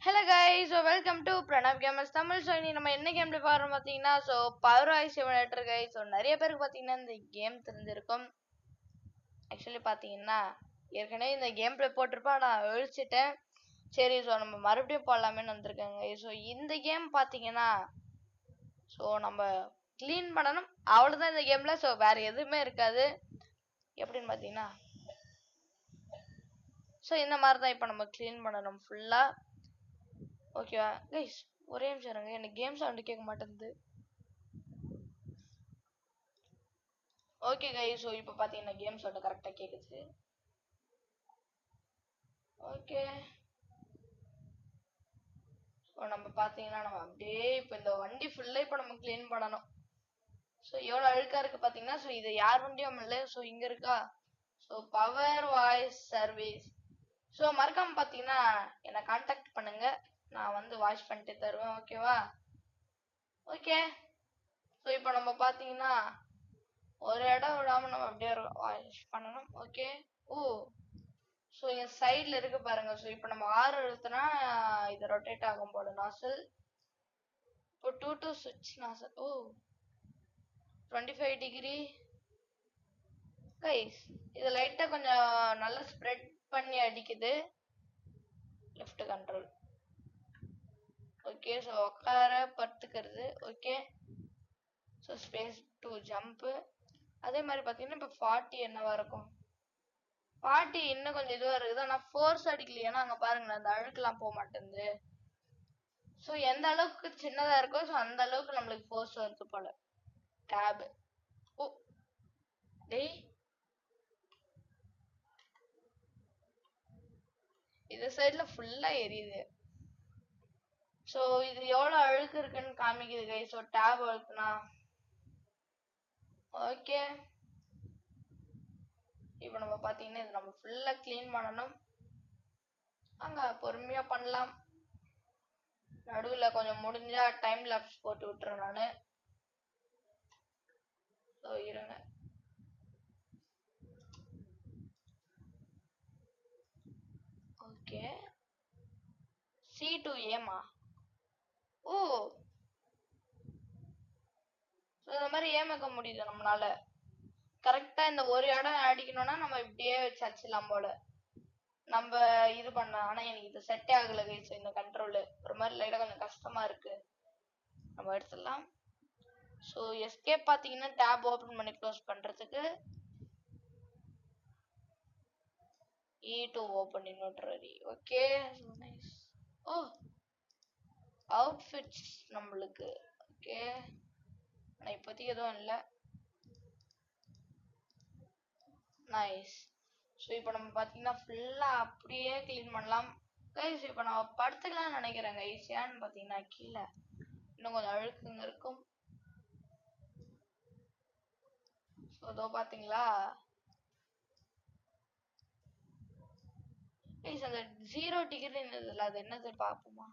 Hello guys, so welcome to Pranav Gamers Tamil. So இன்னைக்கு நம்ம என்ன கேம்ல பாக்குறோம் பாத்தீங்கன்னா power voice simulator guys. So நிறைய பேருக்கு பாத்தீங்கன்னா இந்த கேம் தெரிஞ்சிருக்கும். ஆக்சுவலி பாத்தீங்கன்னா ஏற்கனவே இந்த கேம் ப்ளே போட்டிருப்பா நான் அழிச்சிட்டேன். சரி நம்ம மறுபடியும் போடலாமேன்னு வந்திருக்கேங்க. இந்த கேம் பாத்தீங்கன்னா நம்ம க்ளீன் பண்ணணும் அவ்வளவுதான் இந்த கேம்ல. வேற எதுவுமே இருக்காது. எப்படின்னு பாத்தீங்கன்னா இந்த மாதிரி தான் இப்போ நம்ம க்ளீன் பண்ணணும் ஃபுல்லா. ஓகேவா கைஸ், ஒரே நிமிஷம் இருங்க, எனக்கு கேம் சவுண்ட் கேட்க மாட்டேங்குது. ஓகே கைஸ், இப்போ பார்த்தீங்கன்னா கேம் சவுண்ட் கரெக்டாக கேட்குது. ஓகே, நம்ம பார்த்தீங்கன்னா நம்ம அப்படியே இப்போ இந்த வண்டி ஃபுல்லாக இப்போ நம்ம க்ளீன் பண்ணணும். எவ்வளோ அழுக்காக இருக்குது பார்த்தீங்கன்னா. இது யார் வண்டியும் இல்லை. இங்கே இருக்கா பவர் வாய்ஸ் சர்வீஸ். மறக்காம பார்த்தீங்கன்னா என்னை கான்டாக்ட் பண்ணுங்க, நான் வந்து வாஷ் பண்ணிட்டு தருவேன். ஓகேவா? ஓகே, இப்போ நம்ம பார்த்தீங்கன்னா ஒரு இடம் விடாம நம்ம அப்படியே வாஷ் பண்ணணும். ஓகே, இங்க சைட்ல இருக்கு பாருங்க. இப்போ நம்ம ஆறு எழுத்துனா இது ரொட்டேட் ஆகும் போல நாசல். இப்போ 2 to switch nozzle. 25 degree guys. இது லைட்டா கொஞ்சம் நல்லா ஸ்ப்ரெட் பண்ணி அடிக்குது. Left control. ஓகே, உட்கார படுத்துக்கிறது. Okay, space to jump. அதே மாதிரி பார்த்தீங்கன்னா இப்போ 40 என்னவா இருக்கும். 40 இன்னும் கொஞ்சம் இதுவா இருக்குது. ஆனால் ஃபோர்ஸ் அடிக்கல. ஏன்னா அங்கே பாருங்களேன், அந்த அழுக்கெல்லாம் போக மாட்டேங்குது. எந்த அளவுக்கு சின்னதா இருக்கோ அந்த அளவுக்கு நம்மளுக்கு ஃபோர்ஸ் வருது போல. டேப். டேய், இது சைட்ல ஃபுல்லா எரியுது. இது எவ்வளவு அழுக்கு இருக்குன்னு காமிக்குது கைஸ். Tape அழுக்குனா okay. இப்போ நம்ம பாத்தீங்கன்னா இது நம்ம ஃபுல்லா க்ளீன் பண்ணணும். அங்க பொறுமையா பண்ணலாம். நடுவுல கொஞ்சம் முடிஞ்சா டைம் லாப்ஸ் போட்டு விட்டுறேன் நானு. இருங்க. ஓகே, C2Aமா? இந்த மாதிரி ஏமாக்க முடியுது நம்மளால. கரெக்டா இந்த ஒரு இடம் அடிக்கணும்னா நம்ம இப்படியே வச்சு அடிச்சிடலாம் போல. நம்ம இது பண்ண, ஆனா எனக்கு இது செட்டே ஆகல கைஸ். இந்த கண்ட்ரோல் ஒரு மாதிரி லைட்டா கொஞ்சம் கஷ்டமா இருக்கு. நம்ம எடுத்துடலாம். எஸ்கேப் பாத்தீங்கன்னா டேப் ஓபன் பண்ணி க்ளோஸ் பண்றதுக்கு E2 open inventory. Okay, nice. Outfits நம்மளுக்கு. ஓகே, ஆனா இப்போதைக்கு எதுவும் இல்லை. நைஸ். இப்போ நம்ம பாத்தீங்கன்னா ஃபுல்லா அப்படியே க்ளீன் பண்ணலாம் கைஸ். இப்போ நம்ம படுத்துக்கலாம்னு நினைக்கிறேன் கைஸ். ஏன்னு பாத்தீங்கன்னா கீழே இன்னும் கொஞ்சம் அழுக்குங்க இருக்கும். இதோ பாத்தீங்களா கைஸ், அந்த 0 டிகிரி அது என்னது பாப்போமா?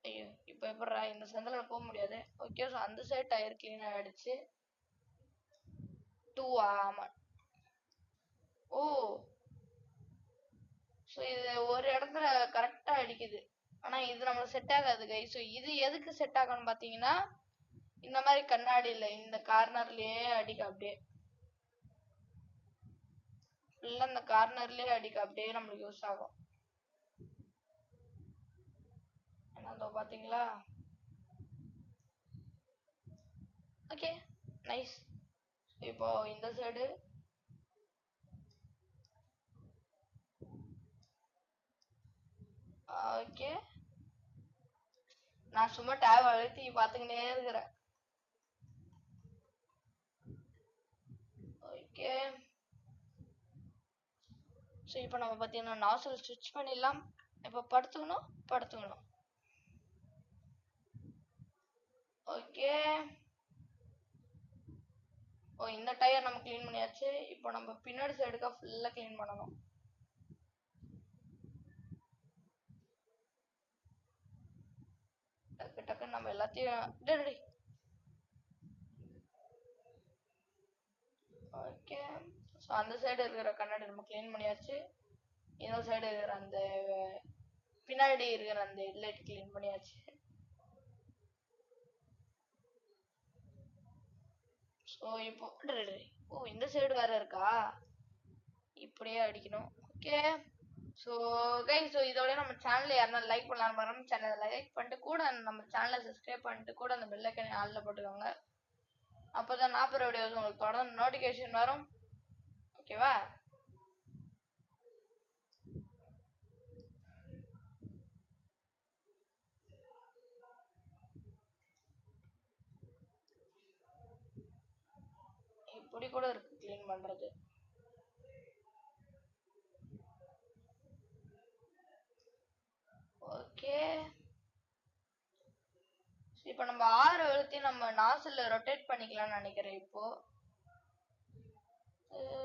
ஐயோ, இப்போ எப்படா இந்த சந்தில போக முடியாது. ஓகே, அந்த சைடு டயர் கிளீன் ஆயிடுச்சு. 2 ஆமா. இது ஒரு இடத்துல கரெக்டா அடிக்குது. ஆனா இது நம்மளுக்கு செட் ஆகாது கைஸ். இது எதுக்கு செட் ஆகணும் பாத்தீங்கன்னா இந்த மாதிரி கண்ணாடியில இந்த கார்னர்லயே அடிக்க, அப்படியே ஃபுல்லா இந்த கார்னர்லயே அடிக்க, அப்படியே நம்மளுக்கு யூஸ் ஆகும். என்ன பாத்தீங்களா? Okay, nice. இப்போ இந்த சைடு ஓகே, நான் சும்மா டேப் அழுத்தி பாத்துக்கிட்டே இருக்கிறேன். ஓகே, இப்போ நம்ம பாத்தீங்கன்னா நாசல் ஸ்விட்ச் பண்ணிடலாம். இப்போ படுத்துக்கணும். ஓகே, இந்த டயர் நம்ம க்ளீன் பண்ணியாச்சு. இப்போ நம்ம பின்னாடி சைடுக்கா ஃபுல்லா க்ளீன் பண்ணணும். டக்கு டக்குன்னு நம்ம எல்லாத்தையும் ஓகே. அந்த சைடு இருக்கிற கண்ணாடி நம்ம க்ளீன் பண்ணியாச்சு. இந்த சைடு இருக்கிற அந்த பின்னாடி இருக்கிற அந்த ஹெட்லைட் கிளீன் பண்ணியாச்சு. ஸோ இப்போ ஓ இந்த சைடு வேற இருக்கா, இப்படியே அடிக்கணும். ஓகே ஸோ கைஸ், ஸோ இதோட நம்ம சேனலை யாருன்னா லைக் பண்ணலாம், மறக்காம சேனலை லைக் பண்ணிட்டு கூட நம்ம சேனலை சப்ஸ்கிரைப் பண்ணிட்டு கூட அந்த பெல் ஐக்கனை ஆல்ல போட்டுக்கோங்க. அப்போதான் நான் போகிற வீடியோஸ் உங்களுக்கு தொடர்ந்து நோட்டிஃபிகேஷன் வரும். ஓகேவா? இப்படி கூட இருக்கு க்ளீன் பண்றது. ஓகே இப்போ நம்ம 6 அழுத்தி நம்ம நாசில் ரொட்டேட் பண்ணிக்கலாம்னு நினைக்கிறேன். இப்போ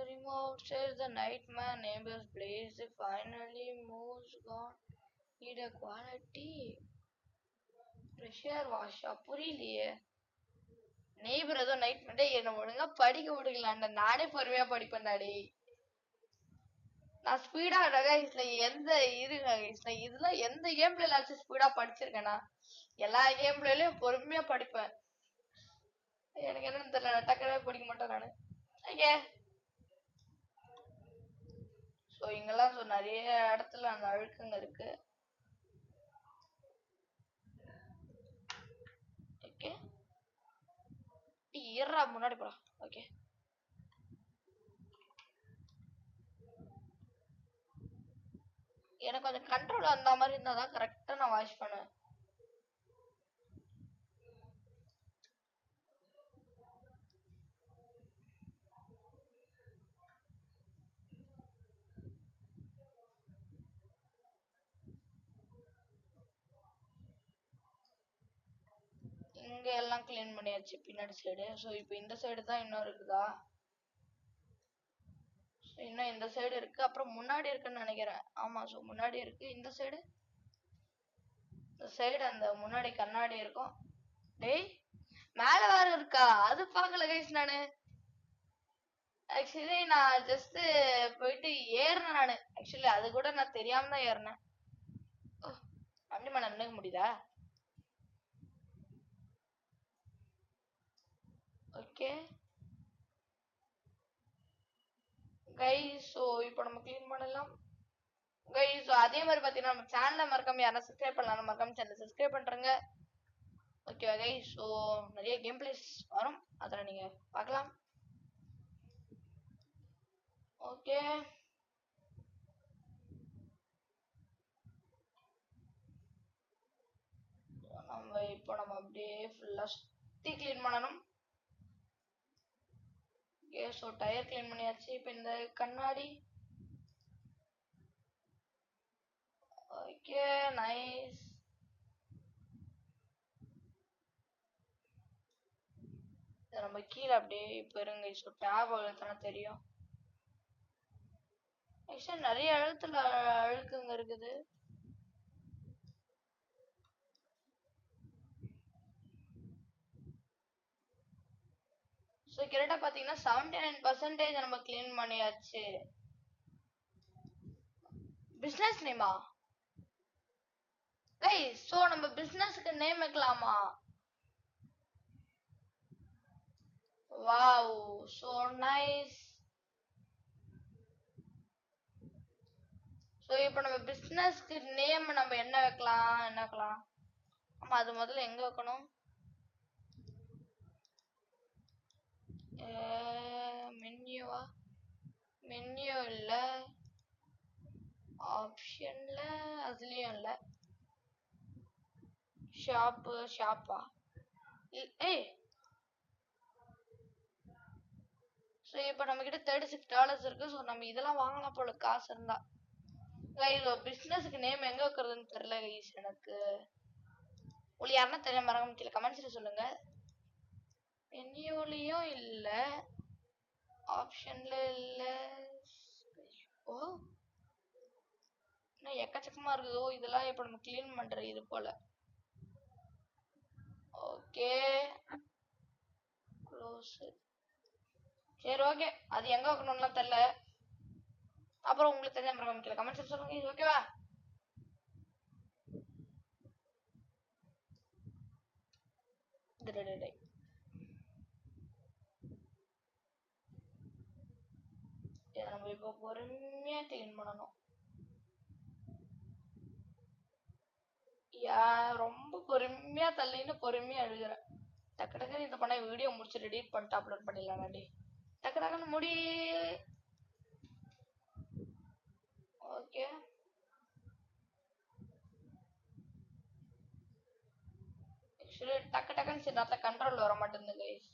remote says the nightmare neighbor's place finally moves gone. Need a quality pressure wash. புரியலையே. நெய்பர் ஏதோ நைட் மண்டே என்ன ஒழுங்கா படிக்க விடுக்கலான்டா, நானே பொறுமையா படிப்பேன்டாடி. நான் ஸ்பீடா இதுல எந்த இதெல்லாம் எந்த கேம் பிளேயாச்சும் ஸ்பீடா படிச்சிருக்கேனா? எல்லா கேம் பிளேலயும் பொறுமையா படிப்பேன். எனக்கு என்னன்னு தெரியல, டக்குனே படிக்க மாட்டேன் நானு. ஓகே ஸோ இங்கெல்லாம் ஸோ நிறைய இடத்துல அந்த அழுக்குங்க இருக்கு. ஓகே ஏறா முன்னாடி போடா. ஓகே எனக்கு கொஞ்சம் கண்ட்ரோல் அந்த மாதிரி இருந்தால் தான் கரெக்டாக நான் வாஷ் பண்ணுவேன். இங்க எல்லாம் கிளீன் பண்ணியாச்சு பின்னாடி சைடு. ஸோ இப்போ இந்த சைடு தான் இன்னும் இருக்குதா? இன்னும் இந்த சைடு இருக்கு, அப்புறம் முன்னாடி இருக்குன்னு நினைக்கிறேன். ஆமா ஸோ முன்னாடி இருக்கு. இந்த சைடு அந்த முன்னாடி கண்ணாடி இருக்கும். டேய் மேல வேற இருக்கா? அது பார்க்கல கைஸ் நானு. ஆக்சுவலி நான் ஜஸ்ட் போயிட்டு ஏறினேன் நானு. ஆக்சுவலி அது கூட நான் தெரியாம தான் ஏறினேன். அப்படிமா நினைக்க முடியுதா? ஓகே கைஸ், ஸோ இப்போ நம்ம க்ளீன் பண்ணலாம் கைஸ். ஸோ அதே மாதிரி பார்த்தீங்கன்னா நம்ம சேனலை மறக்காம யாரா சப்ஸ்கிரைப் பண்ணலாம், மறக்காம சேனலை சப்ஸ்கிரைப் பண்ணுறேங்க. ஓகேவா கைஸ்? ஸோ நிறைய கேம் பிளேஸ் வரும், அதில் நீங்கள் பார்க்கலாம். ஓகே நம்ம அப்படியே ஃபுல்லாக சுற்றி க்ளீன் பண்ணணும். ஓகே ஸோ டயர் க்ளீன் பண்ணியாச்சு. இப்போ இந்த கண்ணாடி. Okay nice. நம்ம கீழே அப்படியே இப்போ இருங்க. ஸோ டேப் அழுத்தினா தெரியும். ஆக்சுவலி நிறைய அழுத்துல அழுக்குங்க இருக்குது. ஸோ கரெக்டாக பார்த்தீங்கன்னா 79% நம்ம க்ளீன் பண்ணியாச்சு. Business நேமா guys? ஸோ நம்ம பிஸ்னஸ்க்கு நேம் வைக்கலாமா? Wow so nice. ஸோ இப்போ நம்ம பிஸ்னஸ்க்கு நேம் நம்ம என்ன வைக்கலாம்? ஆமாம், அது முதல்ல எங்கே வைக்கணும்? மென்யூவா? மென்யூ இல்லை, ஆப்ஷன்ல அதுலேயும் இல்லை. ஷாப்பா? ஏய் ஸோ இப்போ நம்ம கிட்ட $36 இருக்கு. ஸோ நம்ம இதெல்லாம் வாங்கலாம் போல காசு இருந்தா. கைஸ் பிஸ்னஸ்க்கு நேம் எங்க வைக்கிறதுன்னு தெரியல கைஸ் எனக்கு. உங்களுக்கு யாருன்னா தெரிய மறக்காம கீழே கமெண்ட்ஸ்ல சொல்லுங்க. மென்யூலையும் இல்ல, ஆப்ஷன்ல இல்ல. ஓ இன்னும் எக்கச்சக்கமா இருக்குதோ இதெல்லாம். இப்போ நம்ம கிளீன் பண்ற இது போல. Okay close. சரி ஓகே, அது எங்க வைக்கணும்லாம் தெரியல. அப்புறம் உங்களுக்கு தெரிஞ்ச மறக்காம கீழே கமெண்ட்ஸ்ல சொல்லுங்க. ஓகேவா? நம்ம இப்போ பொறுமையா கிளீன் பண்ணணும். ரொம்ப பொறுமையா தள்ளின்னு பொறுமையா எழுதுறேன். டக்கு டக்குன்னு இதை பண்ண வீடியோ முடிச்சு எடிட் பண்ணிட்டு அப்லோட் பண்ணிடலாம். டக்கு டக்குன்னு முடி. ஓகே ஆக்சுவலி டக்கு டக்குன்னு சரி நேரத்தில் கண்ட்ரோல் வர மாட்டேங்குது கைஸ்.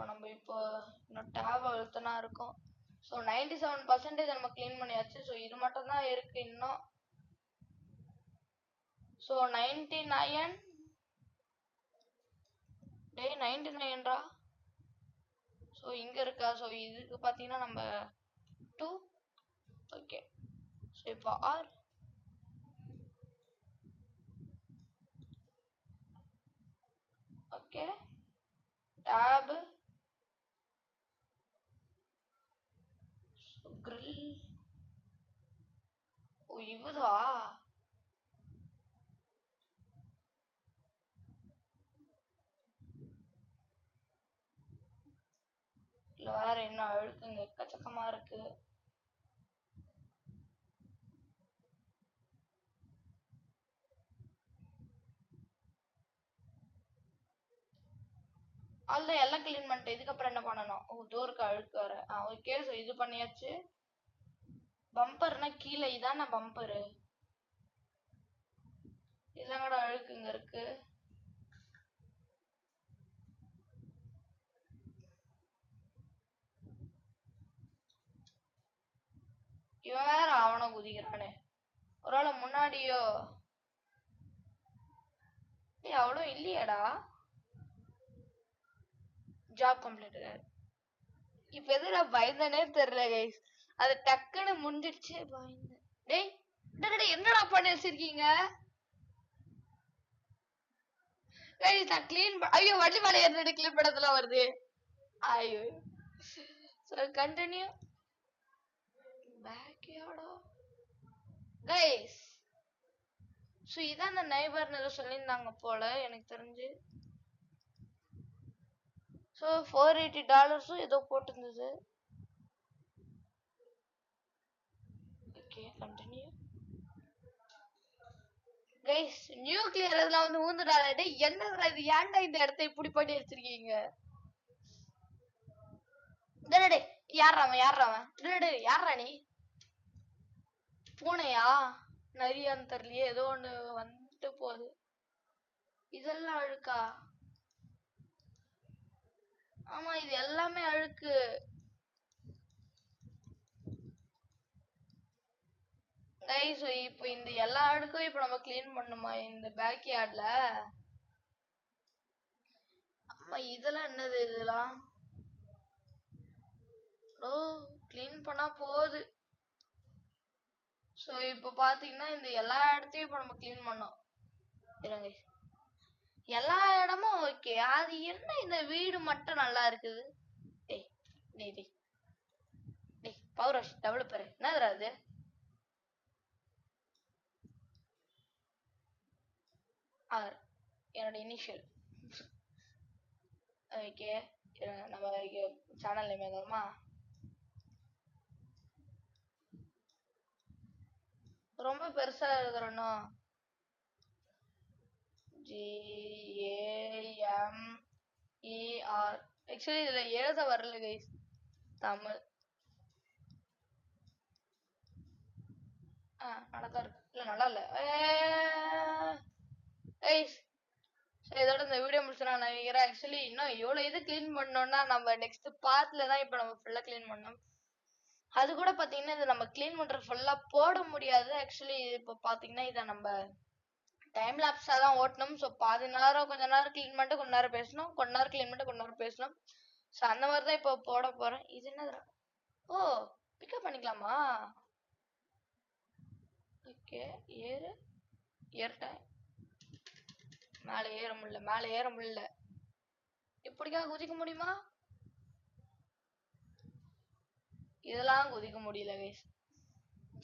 நம்ம இப்போ இன்னும் டேப் அழுத்தனா இருக்கும். ஸோ 97% நம்ம கிளீன் பண்ணியாச்சு. ஸோ இது மட்டும் தான் இருக்கு இன்னும். ஸோ 99 99ரா. ஸோ இங்க இருக்கா. ஸோ இதுக்கு பார்த்தீங்கன்னா நம்ம 2. ஓகே ஸோ இப்போ ஆர். ஓகே டேப் grill. ஓ இவதா. இல்ல வேற என்ன அழுக்குங்க எக்கச்சக்கமா இருக்கு. அதுதான் எல்லாம் கிளீன் பண்ணிட்டு இதுக்கப்புறம் என்ன பண்ணணும். ஓ டோருக்கு அழுக்கு வர. ஓகே ஸோ இது பண்ணியாச்சு. பம்பர்னா கீழே இதான பம்பரு. இதெல்லாம் கூட அழுக்குங்க இருக்கு. இவன் வேற அவனை குதிக்கிறானே. ஒரு ஆள முன்னாடியோ அவ்வளோ இல்லையாடா. Job complete. இப்ப எது நான் பயந்தனே தெரியல கைஸ். அது டக்குன்னு முடிஞ்சிடுச்சு பயந்தேன். டேய் என்னடா பண்ணி வச்சிருக்கீங்க கைஸ். நான் கிளீன் ஐயோ வண்டி மேலே ஏறிட்டு கிளீன் பண்ணதுல வருது. ஐயோ சோ கண்டினியூ பேக்யார்டா கைஸ். ஸோ இதான் அந்த நைபர்னு ஏதோ சொல்லியிருந்தாங்க போல எனக்கு தெரிஞ்சு. ஸோ $480 ஏதோ போட்டிருந்தது. Okay continue guys. நியூக்ளியர் இதெல்லாம் வந்து ஊந்துடாடே. என்னடா இது. ஏன்டா இந்த இடத்த இப்படி பண்ணி வச்சிருக்கீங்க. டேய் யாராவன் யாரா நீ. பூனையா நரியான்னு தெரியலையே. ஏதோ ஒண்ணு வந்துட்டு போகுது. இதெல்லாம் அழுக்கா. ஆமா இது எல்லாமே அழுக்கு. கைஸ் இப்போ இந்த எல்லா அழுக்கும் இப்போ நம்ம கிளீன் பண்ணுமா இந்த பேக்யார்ட்ல. ஆமா இதெல்லாம் என்னது இதெல்லாம். ஓ கிளீன் பண்ணா போகுது. ஸோ இப்போ பாத்தீங்கன்னா இந்த எல்லா இடத்தையும் இப்போ நம்ம கிளீன் பண்ணோம். இருங்க எல்லா இடமும் ஓகே. அது என்ன இந்த வீடு மட்டும் நல்லா இருக்குது. டேய் டேய் டேய் டேய் பவர் டெவலப்பர் என்னதுடா அது. என்னோட இனிஷியல். ஓகே நம்ம சேனல் நேம் எதுமா ரொம்ப பெருசா எழுதுறனோ. GAMER. ஆக்சுவலி இதுல எழுத வரல கைஸ் தமிழ். நல்லா இருக்கு. இல்ல நல்லா இல்ல கைஸ். இதோட இந்த வீடியோ முடிச்சு நான் நினைக்கிறேன். ஆக்சுவலி இன்னும் எவ்வளவு இது கிளீன் பண்ணோம்னா நம்ம நெக்ஸ்ட் பார்ட்ல தான் இப்போ நம்ம ஃபுல்லா கிளீன் பண்ணோம். அது கூட பாத்தீங்கன்னா இது நம்ம கிளீன் பண்ற ஃபுல்லா போட முடியாது. ஆக்சுவலி இப்போ பாத்தீங்கன்னா இதை நம்ம டைம் லாப்ஸா தான் ஓட்டணும். ஸோ பாதி நேரம் கொஞ்ச நேரம் கிளீன் பண்ணிட்டு கொஞ்ச நேரம் பேசணும். கொஞ்ச நேரம் கிளீன் பண்ணிட்டு கொஞ்ச நேரம் பேசணும். ஸோ அந்த மாதிரி தான் இப்போ போட போறேன். இது என்னது. ஓ பிக்கப் பண்ணிக்கலாமா. ஓகே ஏறிட்டேன். மேலே ஏற முடியல. இப்படிக்கா குதிக்க முடியுமா. இதெல்லாம் குதிக்க முடியல கைஸ்.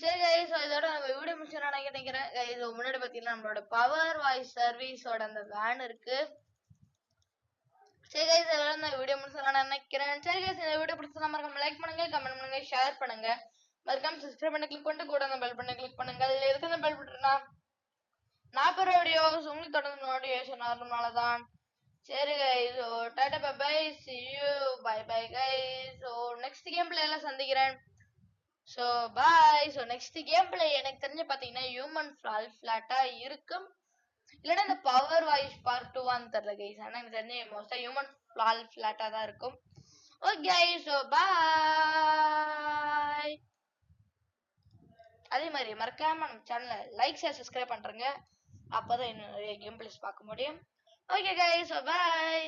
சரி கைஸ், இதோட நம்ம வீடியோ முடிச்சு நினைக்கிறேன் கைஸ். முன்னாடி பாத்தீங்கன்னா நம்மளோட பவர் வாய்ஸ் சர்வீஸோட அந்த வேன் இருக்கு. சரி கைஸ், இதோட இந்த வீடியோ முடிச்சு நினைக்கிறேன். சரி கைஸ், இந்த வீடியோ பிடிச்சா மறக்காம லைக் பண்ணுங்க, கமெண்ட் பண்ணுங்க, ஷேர் பண்ணுங்க, மறக்காம சப்ஸ்கிரைப் பண்ணி கிளிக் பண்ணிட்டு கூட அந்த பெல் பண்ணி கிளிக் பண்ணுங்க. அதுல எதுக்கு அந்த பெல் பட்டனா நான் பெற வீடியோஸ் உங்களுக்கு தொடர்ந்து நோட்டிஃபிகேஷன் வரதுனாலதான். சரி guys, tata bye bye, see you, bye bye guys. Next game பிளேல சந்திக்கிறேன். பாய். நெக்ஸ்ட் கேம் பிளே எனக்கு தெரிஞ்சு பாத்தீங்கன்னா ஹியூமன் ஃபிளாட்டா இருக்கும், இல்லைன்னா இந்த பவர் வாய்ஸ் பார்ட் 2 தெரியல கைஸ். ஆனா எனக்கு தெரிஞ்சு மோஸ்டா ஹியூமன் ஃபிளாட்டா தான் இருக்கும். Okay bye. அதே மாதிரி மறக்காம நம்ம சேனலை லைக் ஷேர் சப்ஸ்கிரைப் பண்றேங்க. அப்பதான் இன்னும் நிறைய கேம் பிளேஸ் பார்க்க முடியும். ஓகே கைஸ், பாய்.